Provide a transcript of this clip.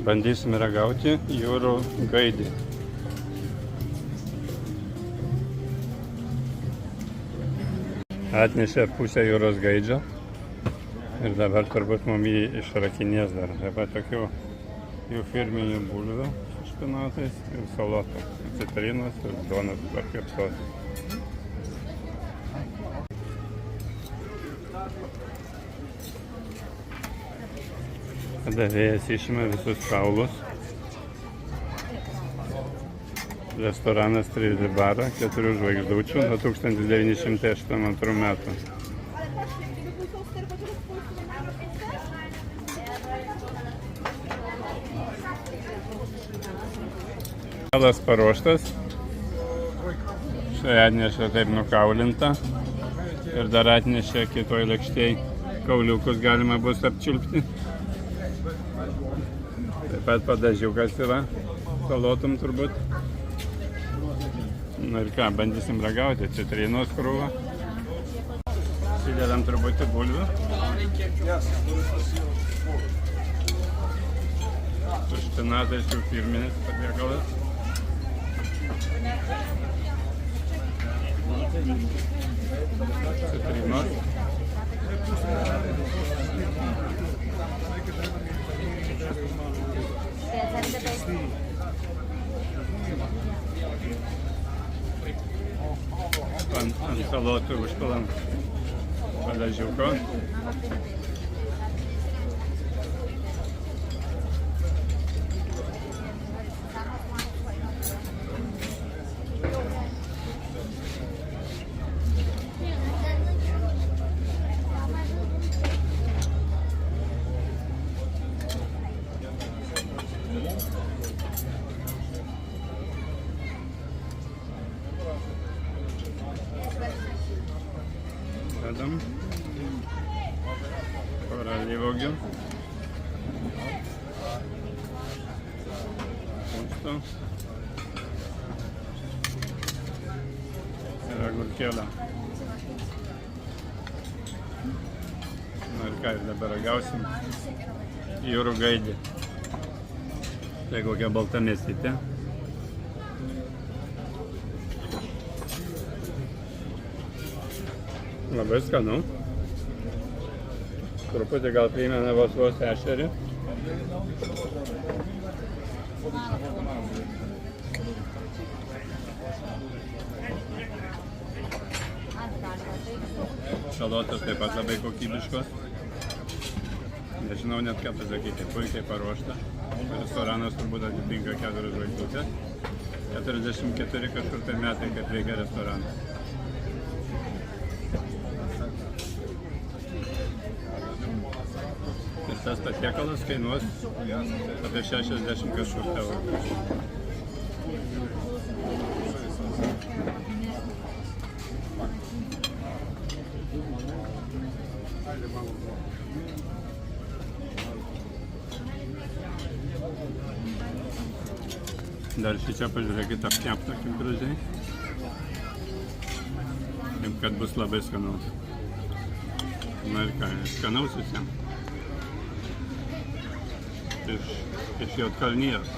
Bandysime ragauti jūrų gaidį. Atnešė pusę jūros gaidžio ir dabar turbūt mum jį išrakinės dar. Taip pat tokių jų firminių bulvių su špinatais ir salotų, citrinos ir duonos pakeptos. Padavėjas išima visus kaulus. Restoranas 3 barą, 4 žvaigždučių nuo 1982 metų. Stalas paruoštas. Štai atnešė taip nukaulinta. Ir dar atnešė kitoj lėkštėj kauliukus galima bus apčiulpti. Taip pat padažiukas yra, salotum turbūt. Na ir ką, bandysim ragauti. Citrinos krūvą. Įdedam truputį bulvių. Su špinatais jų firminis patiekalas. Citrinos. Ant salotų užpilam padažiuko. Dedam porą alyvuogių, pusto ir agurkėlę. Na ir ką, ir dabar ragausim jūrų gaidį. Tai kokia balta mėsytė. Labai skanu. Truputį gal primena vos ešerį. Salotos taip pat labai kokybiškos. Nežinau net ką pasakyti, puikiai paruošta. Restoranas turbūt atitinka 4 žvaigždutės. 44 kažkur tai metai, kaip veikia restoranas. Ir tas patiekalas kainuos apie 60 kažkur eurų. Dar šičia pažiūrėkit apkeptą kaip gražiai. Taip, kad bus labai skanaus. Na ir ką, skanaus visiems. Iš Juodkalnijos.